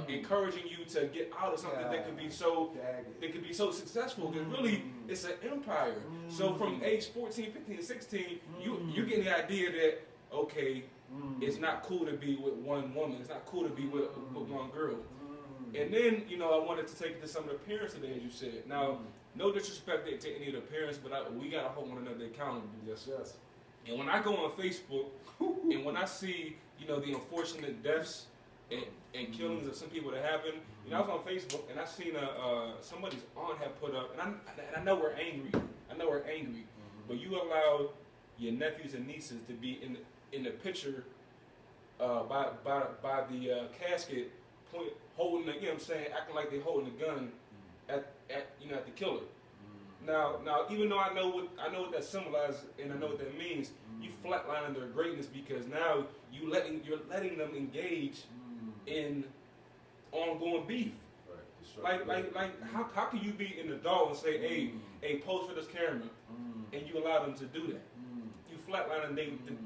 encouraging you to get out of something that could be so successful. Because really, it's an empire. So from age 14, 15, 16, you're getting the idea that okay, it's not cool to be with one woman. It's not cool to be with one girl. And then I wanted to take it to some of the parents today, as you said. Now. No disrespect to any of the parents, but we gotta hold one another accountable. Yes. And when I go on Facebook, and when I see the unfortunate deaths and killings of some people that happened, I was on Facebook and I seen somebody's aunt had put up, and I know we're angry. But you allow your nephews and nieces to be in the picture by the casket, holding the, acting like they're holding a gun. At the killer. Now, even though I know what that symbolizes and I know what that means, you flatlining their greatness because now you're letting them engage in ongoing beef. Right. Like how can you be in the doll and say, hey, pose for this camera, and you allow them to do that? You flatlining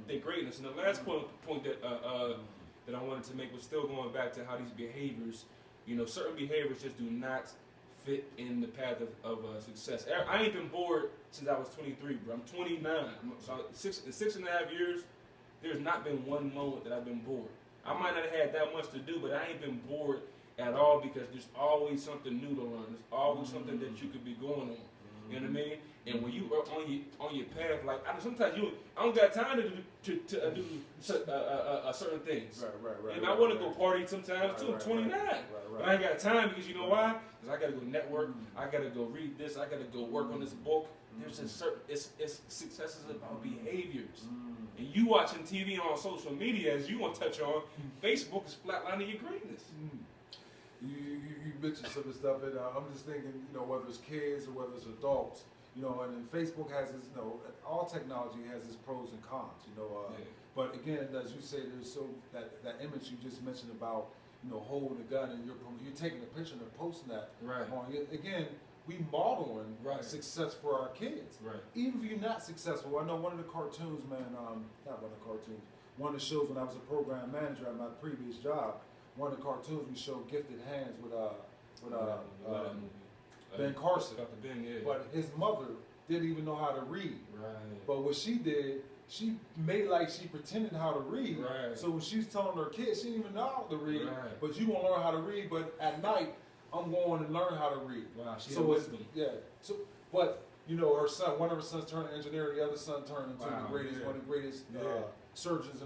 their greatness. And the last point that I wanted to make was still going back to how these behaviors, certain behaviors just do not fit in the path of success. I ain't been bored since I was 23, bro. I'm 29. So in 6.5 years, there's not been one moment that I've been bored. I might not have had that much to do, but I ain't been bored at all because there's always something new to learn. There's always something that you could be going on. You know what I mean? And when you are on your path, like sometimes I don't got time to do certain things. Right. And I want to go party sometimes too. I'm 29, but I ain't got time because you know why? Because I got to go network. I got to go read this. I got to go work on this book. There's a certain it's success is about behaviors. And you watching TV on social media, as you want to touch on, Facebook is flatlining your greatness. You mentioned some of the stuff, and I'm just thinking, whether it's kids or whether it's adults, and then Facebook has its, all technology has its pros and cons, But again, as you say, there's that image you just mentioned about, holding a gun and you're taking a picture and posting that. Right. Again, we modeling success for our kids. Right. Even if you're not successful, I know one of the cartoons, man, not one of the cartoons, one of the shows when I was a program manager at my previous job. One of the cartoons we showed Gifted Hands with Ben Carson. But his mother didn't even know how to read. Right. But what she did, she made like she pretended how to read. Right. So when she's telling her kids, she didn't even know how to read. Right. But you gonna learn how to read. But at night, I'm going to learn how to read. Wow. She had wisdom. Yeah. So, but her son, one of her sons turned an engineer, the other son turned into one of the greatest surgeons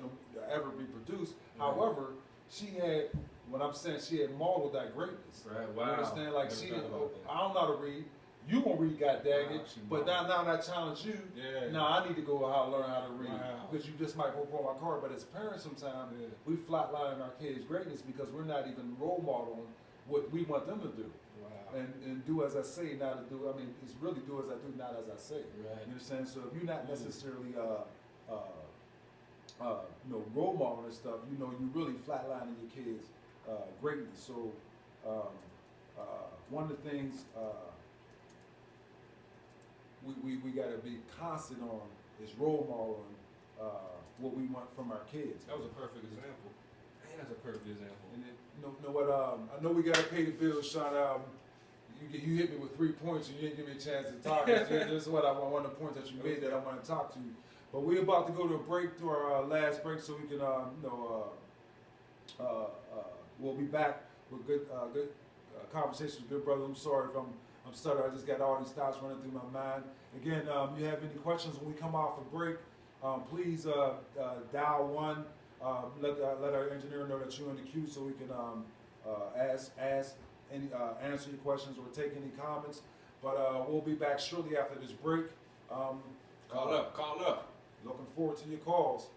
ever be produced. Right. However, she had. What I'm saying, she had modeled that greatness. Right, wow. You understand? Like she didn't. I don't know how to read. You gonna read, god dang it. But now I challenge you. Yeah. Now I need to go learn how to read. Wow. Because you just might go pull my card. But as parents, sometimes we flatline our kids' greatness because we're not even role modeling what we want them to do. Wow. And do as I say, not to do. I mean, it's really do as I do, not as I say. Right. You understand? So if you're not necessarily role modeling and stuff, you really flatlining your kids. Greatness. So one of the things we got to be constant on is role modeling what we want from our kids. That was a perfect example. Man, that's a perfect example. And you know what? I know we got to pay the bills, Sean. You hit me with 3 points and you didn't give me a chance to talk. This is what one of the points that you made that I want to talk to you. But we're about to go to a break, to our last break, so we can we'll be back with good conversations with good brother. I'm sorry if I'm stuttering. I just got all these thoughts running through my mind. Again, you have any questions when we come off a break, please dial 1. Let our engineer know that you're in the queue so we can ask any answer your questions or take any comments. But we'll be back shortly after this break. Call up. Looking forward to your calls.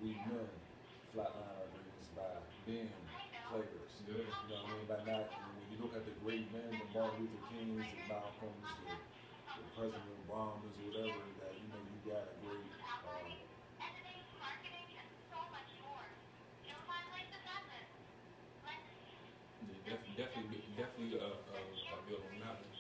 we men flatline our greatness by being players. Yeah. You know what I mean? By not, when you look at the great men, the Martin Luther Kings, the Malcolms, the President Obamas, or whatever, that you know you got a great. Yeah, definitely build on that one.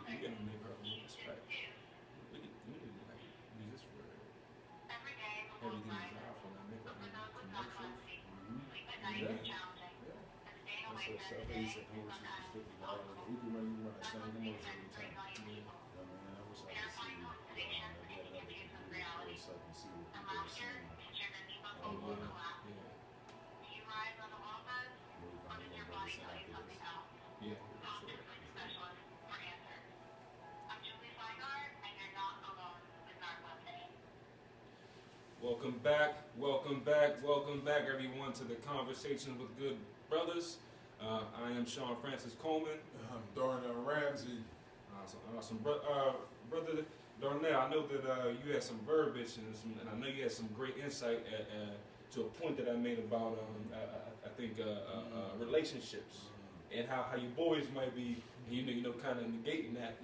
We gotta make our own respect. We need to like use this for everything desire for now. Make our own commercials. Yeah. That's what I think he said commercials was $50. We can run that same commercial every time. Yeah. I mean, I wish I could see that we had another computer for a second to see what people are saying. Oh yeah. Yeah. Yeah. Welcome back, everyone, to the Conversation with Good Brothers. I am Sean Francis Coleman. I'm Darnell Ramsey. Brother Darnell, I know that you had some verbiage and I know you had some great insight to a point that I made about I think relationships and how you boys might be kind of negating that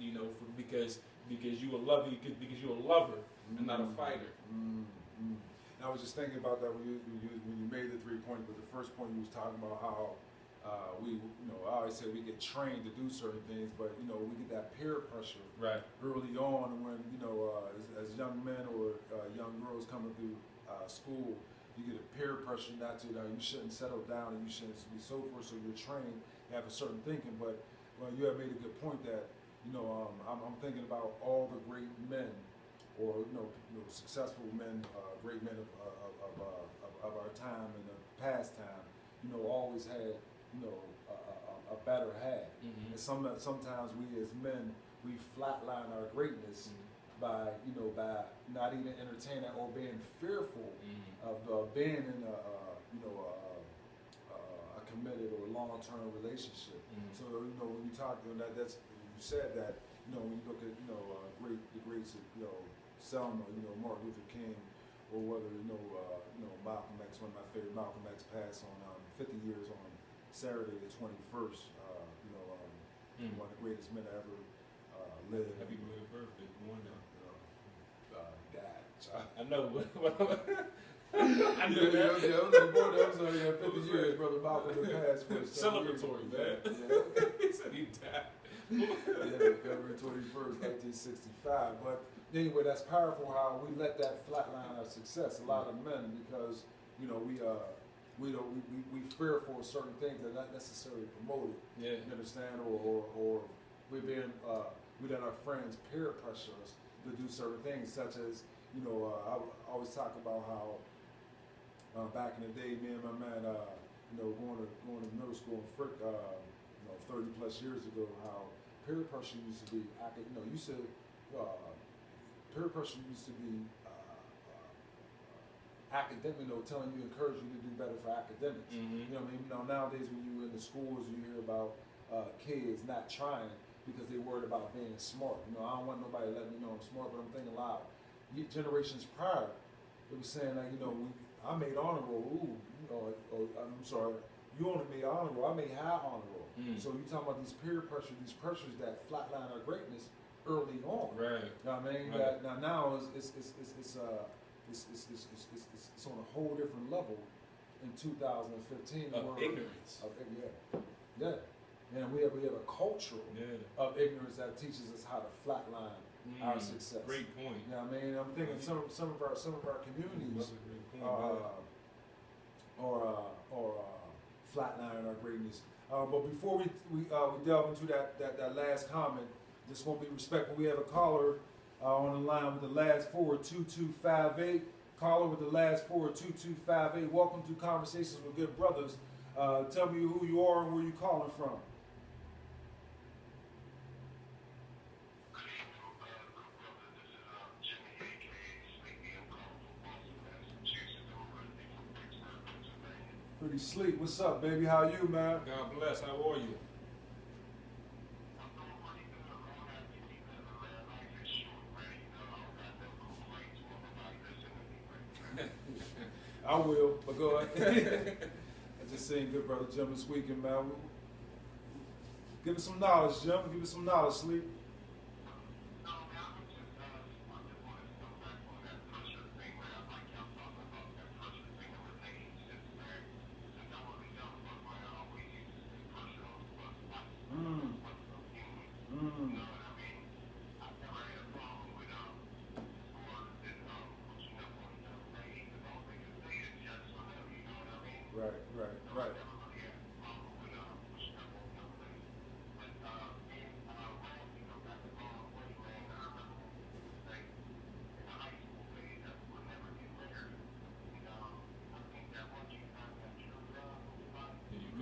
because you a lover because you're a lover and not a fighter. And I was just thinking about that when you made the 3 point, but the first point you was talking about how I always say we get trained to do certain things, but we get that peer pressure right early on when as young men or young girls coming through school, you get a peer pressure not to you shouldn't settle down and you shouldn't be so forth. So you're trained, you have a certain thinking, but you have made a good point that I'm thinking about all the great men or successful men, great men of our time and the past time, always had a better half. And sometimes we as men we flatline our greatness by not even entertaining or being fearful of being in a committed or long-term relationship. So when you talk that's you said that when you look at the greats of Selma, Martin Luther King, or whether Malcolm X, one of my favorite, Malcolm X passed on 50 years on Saturday the 21st. One of the greatest men I ever lived. Happy belated birthday, one died. I know. I knew that. That was only 50 years, brother Malcolm passed for celebratory, man. Yeah. He said he died. February 21st, 1965. But anyway, that's powerful how we let that flatline our success. A lot of men, because we fear for certain things that are not necessarily promoted. Yeah. You understand? Or we let our friends peer pressure us to do certain things, such as I always talk about how back in the day, me and my man, going to middle school in Frick, 30 plus years ago, how peer pressure used to be, peer pressure used to be academic, telling you, encouraging you to do better for academics. You know what I mean? Nowadays when you in the schools, you hear about kids not trying because they worried about being smart. I don't want nobody to let me know I'm smart, but I'm thinking loud. Generations prior, it was saying like, I made honor roll. I'm sorry, you only made honor roll. I made high honor roll. So you talking about these peer pressure, these pressures that flatline our greatness early on. Right. You know what I mean? Right. Now it's on a whole different level in 2015. Of ignorance. Yeah. And we have a culture of ignorance that teaches us how to flatline our success. Great point. You know what I mean? I'm thinking some of our communities or flatline our greatness. But before we delve into that last comment, just want to be respectful. We have a caller on the line with the last 4 2258. Caller with the last 4 2258. Welcome to Conversations with Good Brothers. Tell me who you are and where you calling from. Baby Sleep. What's up, baby? How you, man? God bless. How are you? I will, but go ahead. I just seen good brother Jim this weekend, man. Give us some knowledge, Jim. Give us some knowledge, Sleep. Right.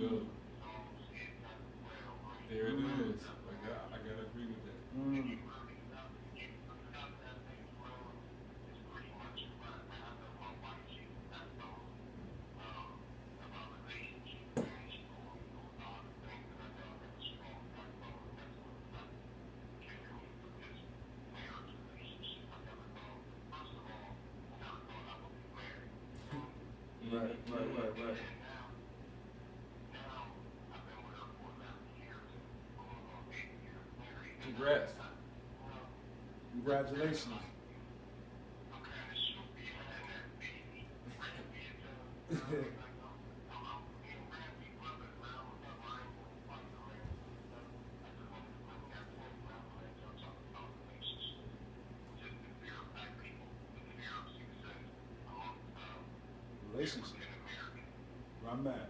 There you go. There it is. I gotta agree with that. Right. Congrats. Congratulations. Relationship. My man.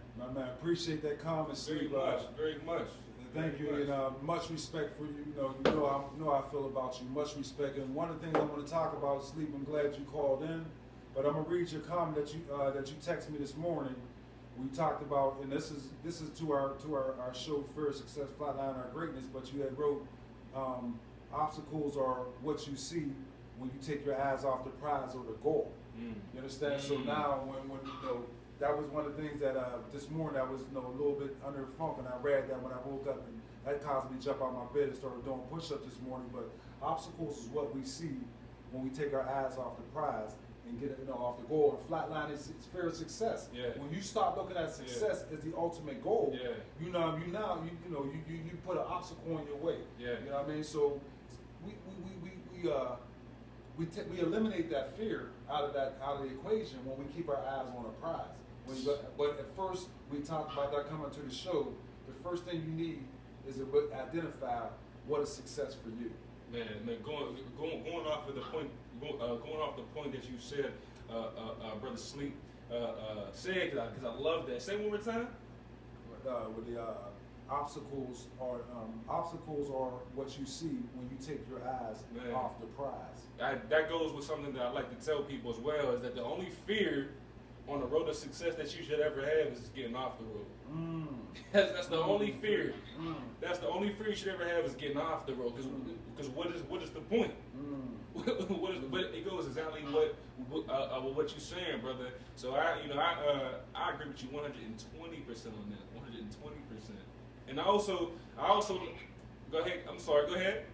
Appreciate that comment, Steve. Very much. Thank you, and much respect for you. You know how I feel about you. Much respect. And one of the things I want to talk about, Sleep. I'm glad you called in, but I'm gonna read your comment that you texted me this morning. We talked about, and this is to our show, Fear, Success, Flatlining Our Greatness. But you had wrote, obstacles are what you see when you take your eyes off the prize or the goal. You understand? So now, when that was one of the things that this morning I was a little bit under funk, and I read that when I woke up, and that caused me to jump out of my bed and started doing push-ups this morning. But obstacles is what we see when we take our eyes off the prize and get off the goal. And flatline is fear of success. Yeah. When you start looking at success as the ultimate goal, you put an obstacle in your way. Yeah. You know what I mean? So we eliminate that fear out of the equation when we keep our eyes on a prize. But at first, we talked about that coming to the show. The first thing you need is to identify what is success for you. Man, going off of the point, going off the point that you said, Brother Sleep, said, because I love that. Say one more time. With the obstacles are what you see when you take your eyes off the prize. That goes with something that I like to tell people as well, is that the only fear on the road to success that you should ever have is getting off the road. That's the only fear. That's the only fear you should ever have, is getting off the road. Because what is the point? But it goes exactly what you're saying, brother. So I agree with you 120% on that. 120%. And I also go ahead. I'm sorry. Go ahead.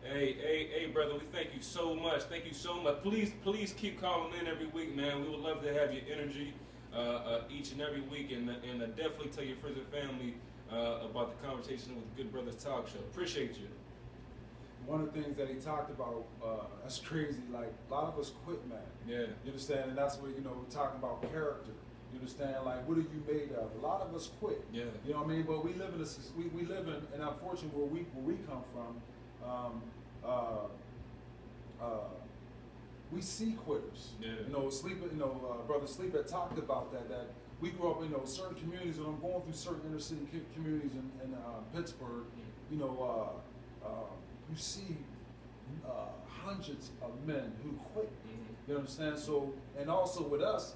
Hey, brother, we thank you so much. Thank you so much. Please keep calling in every week, man. We would love to have your energy each and every week, and definitely tell your friends and family about the Conversation with Good Brothers Talk Show. Appreciate you. One of the things that he talked about, that's crazy. Like, a lot of us quit, man. Yeah. You understand? And that's what we're talking about character. You understand? Like, what are you made of? A lot of us quit. Yeah. You know what I mean? But we live in and unfortunately where we come from. We see quitters. Yeah. Sleep. Brother Sleep had talked about that we grew up in certain communities, and I'm going through certain inner city communities in Pittsburgh. You see hundreds of men who quit. You understand? So, and also with us,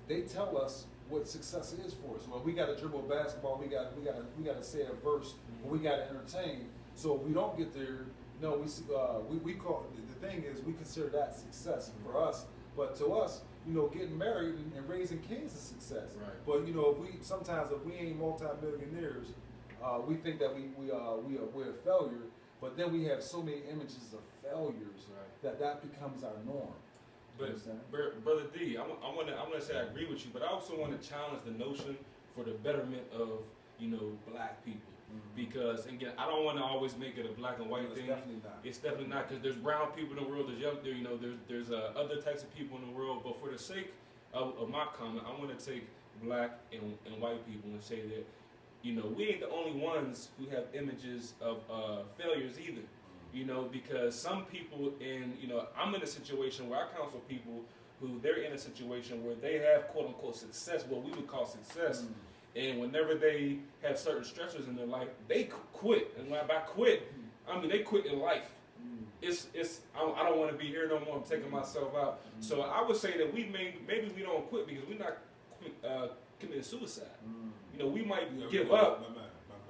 they tell us what success is for us. Well, we got to dribble basketball. We got to say a verse. We got to entertain. So if we don't get there, no, we call the thing is we consider that success for us. But to us, getting married and raising kids is success. Right. But if we ain't multi-millionaires, we think that we're a failure. But then we have so many images of failures that becomes our norm. But Brother D, I want to say I agree with you, but I also want to challenge the notion for the betterment of black people. Because again, I don't want to always make it a black and white thing. Definitely not. It's definitely not, because there's brown people in the world. There's other types of people in the world. But for the sake of my comment, I want to take black and white people and say that we ain't the only ones who have images of failures either. Because some people I'm in a situation where I counsel people who they're in a situation where they have quote unquote success, what we would call success. And whenever they have certain stressors in their life, they quit. And by quit, I mean they quit in life. I don't want to be here no more. I'm taking myself out. So I would say that maybe we don't quit because we're not committing suicide. We might give up,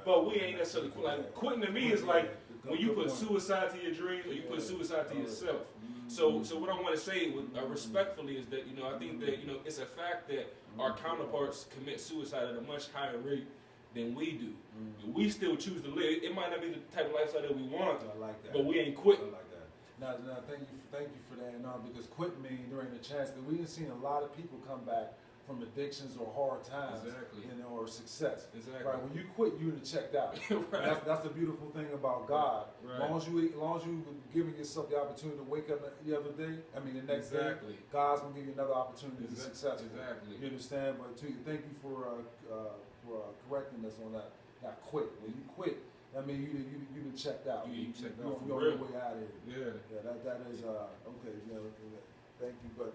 but we ain't necessarily quit. Like quitting to me is like when you put suicide to your dreams or you put suicide to yourself. So what I want to say respectfully is that I think that it's a fact that our counterparts commit suicide at a much higher rate than we do. We still choose to live. It might not be the type of lifestyle that we want, but we ain't quitting. I like that. Now, thank you for that. Because quitting means during the chance that we've seen a lot of people come back from addictions or hard times, or success. Exactly. Right. When you quit, you're checked out. That's the beautiful thing about God. As long as you giving yourself the opportunity to wake up the other day, the next day, God's gonna give you another opportunity to be successful. You understand? But thank you for correcting us on that. That quit. When you quit, that means you've been checked out. You checked out. You're on your way out of here. Yeah. That is okay. Thank you, but.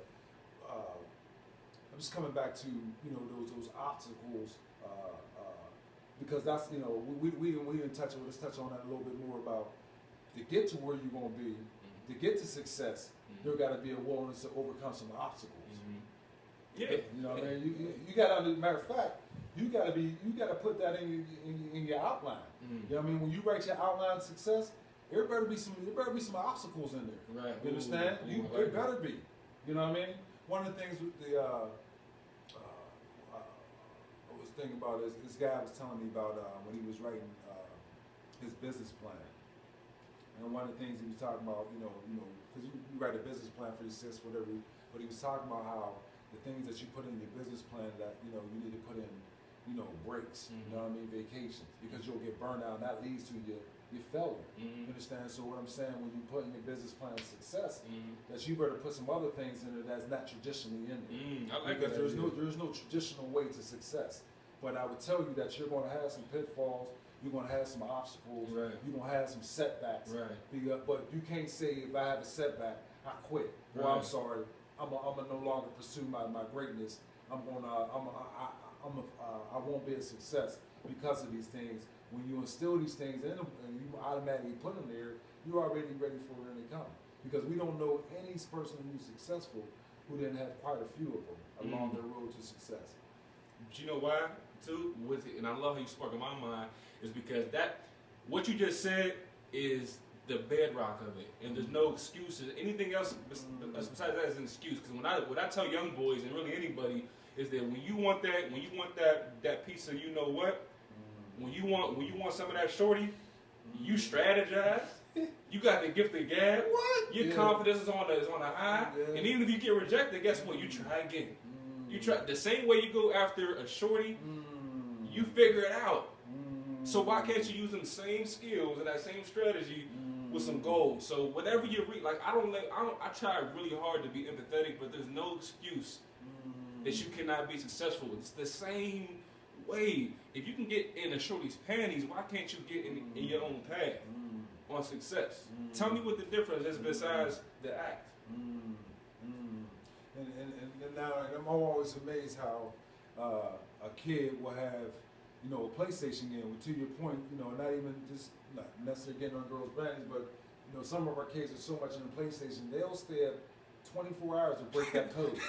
I'm just coming back to those obstacles because that's we didn't touch on. Let's touch on that a little bit more about to get to where you're going to be, to get to success. There got to be a willingness to overcome some obstacles. Yeah, what I mean. You got to. Matter of fact, you got to put that in your outline. You know what I mean? When you write your outline of success, there better be some obstacles in there. Right. You understand? There better be. You know what I mean? One of the things with the I was thinking about is this guy was telling me about when he was writing his business plan, and one of the things he was talking about, because you write a business plan for yourself, whatever. But he was talking about how the things that you put in your business plan that you need to put in, breaks, vacations, because you'll get burned out, and that leads to your failure. You understand? So what I'm saying, when you put in your business plan of success, that you better put some other things in there that's not traditionally in there. I like because that. there's no traditional way to success. But I would tell you that you're going to have some pitfalls, you're going to have some obstacles, you're going to have some setbacks. But you can't say, if I have a setback, I quit. Well, I'm sorry, I'm gonna no longer pursue my greatness. I won't be a success because of these things. When you instill these things in them and you automatically put them there, you're already ready for when they come. Because we don't know any person who's successful who didn't have quite a few of them along their road to success. But you know why, too? And I love how you spark in my mind, is because what you just said is the bedrock of it. And there's no excuses. Anything else besides that is an excuse. Because what I tell young boys, and really anybody, is that when you want that piece of what, when you want some of that shorty, you strategize. You got the gift of gab. What? Your confidence is on a high. And even if you get rejected, guess what? You try again. You try the same way you go after a shorty. You figure it out. So why can't you use them same skills and that same strategy with some goals? So whatever you read, like I try really hard to be empathetic, but there's no excuse that you cannot be successful. It's the same way. If you can get in a shorty's panties, why can't you get in your own path on success? Tell me what the difference is besides the act. And now I'm always amazed how a kid will have you know, a PlayStation game. To your point, you know, not even just not necessarily getting on girls' panties, but you know, some of our kids are so much in the PlayStation, they'll stay up 24 hours to break that code.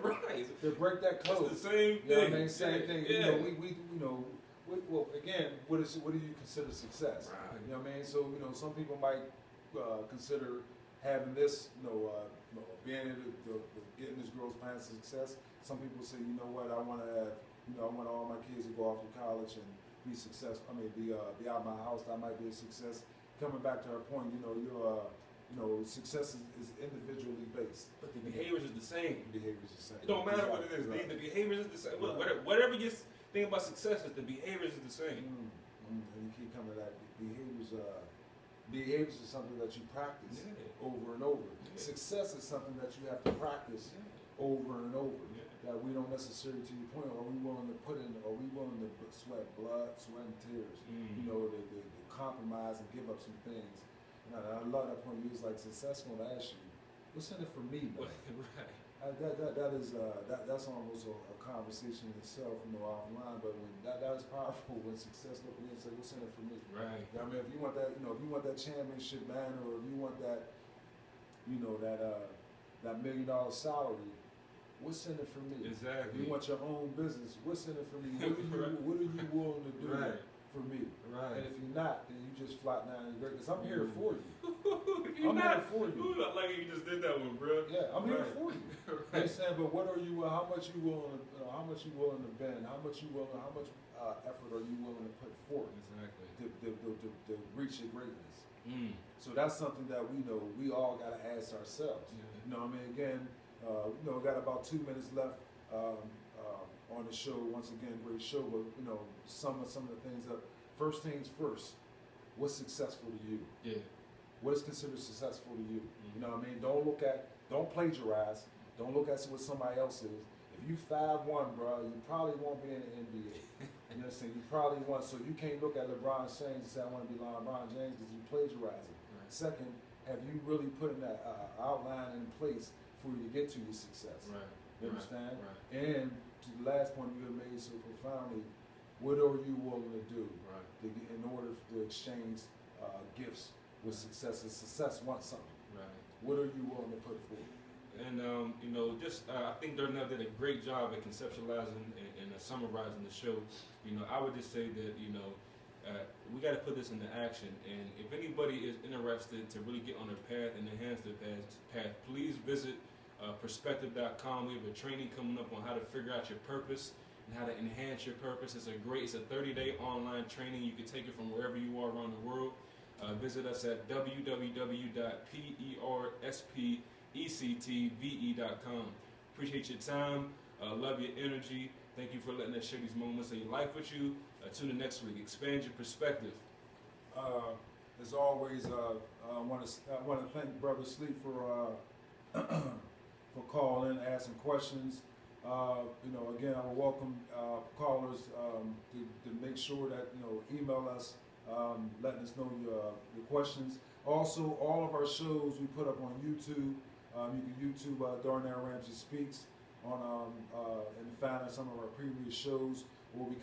Right. They break that code. It's the same thing. You know what I mean? Same thing. Yeah. You know, well, again, what do you consider success? Right. You know what I mean? So, you know, some people might consider having this, being able to getting this girl's plan success. Some people say, you know what, I want to have, you know, I want all my kids to go off to college and be successful. I mean, be out of my house. That might be a success. Coming back to our point, success is individually based. But the behaviors is the same. The behaviors is the same. It don't matter what it is. Right. The behaviors is the same. Right. Whatever you think about success is the behaviors is the same. And you keep coming to that. Behaviors is something that you practice over and over. Yeah. Success is something that you have to practice over and over. Yeah. That we don't necessarily, to your point, are we willing to sweat blood, sweat and tears? You know, to compromise and give up some things. And I love that point. You was like, success gonna ask you, what's in it for me, man? Right. That's almost a conversation in itself, you know, offline. But when that is powerful when success looking in and say, what's in it for me? Right. I mean, if you want that, if you want that championship banner, or if you want that, that $1 million salary, what's in it for me? Exactly. If you want your own business, what's in it for me? What are you willing to do for me? Right. And if you're not, then you just flatline and great. Because I'm here for you. If you're I'm not, here for you. Ooh, I like you just did that one, bro. Yeah, I'm here for you. Right. You understand? But what are you? How much you willing? How much you willing to bend? How much effort are you willing to put forth Exactly. to reach your greatness? So that's something that we all got to ask ourselves. Yeah. You know what I mean? Again, got about 2 minutes left on the show. Once again, great show. But some of the things that first things first. What's successful to you? Yeah. What is considered successful to you? You know what I mean? Don't plagiarize. Don't look at what somebody else is. If you 5'1", bro, you probably won't be in the NBA. You know what I'm saying? You probably won't. So you can't look at LeBron James and say, I want to be LeBron James, because you plagiarizing. Right. Second, have you really put in that outline in place for you to get to your success? Right. You understand? Right. And to the last point you have made so profoundly, what are you willing to do in order to exchange gifts with success? And success wants something. Right. What are you willing to put forward? And I think Darnell did a great job at conceptualizing and summarizing the show. I would just say that we got to put this into action. And if anybody is interested to really get on their path and enhance their path, please visit perspective.com. We have a training coming up on how to figure out your purpose and how to enhance your purpose. It's a 30-day online training. You can take it from wherever you are around the world. Visit us at www.perspectve.com. Appreciate your time. Love your energy. Thank you for letting us share these moments of your life with you. Tune in next week. Expand your perspective. As always, I want to thank Brother Sleep for for calling, asking questions. Again, I will welcome callers to make sure that email us, letting us know your questions. Also, all of our shows we put up on YouTube. You can YouTube Darnell Ramsey Speaks and find some of our previous shows. We'll be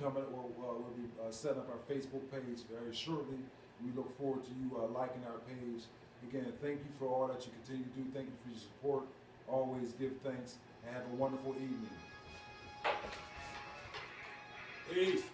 setting up our Facebook page very shortly. We look forward to you liking our page. Again, thank you for all that you continue to do. Thank you for your support. Always give thanks and have a wonderful evening. Peace.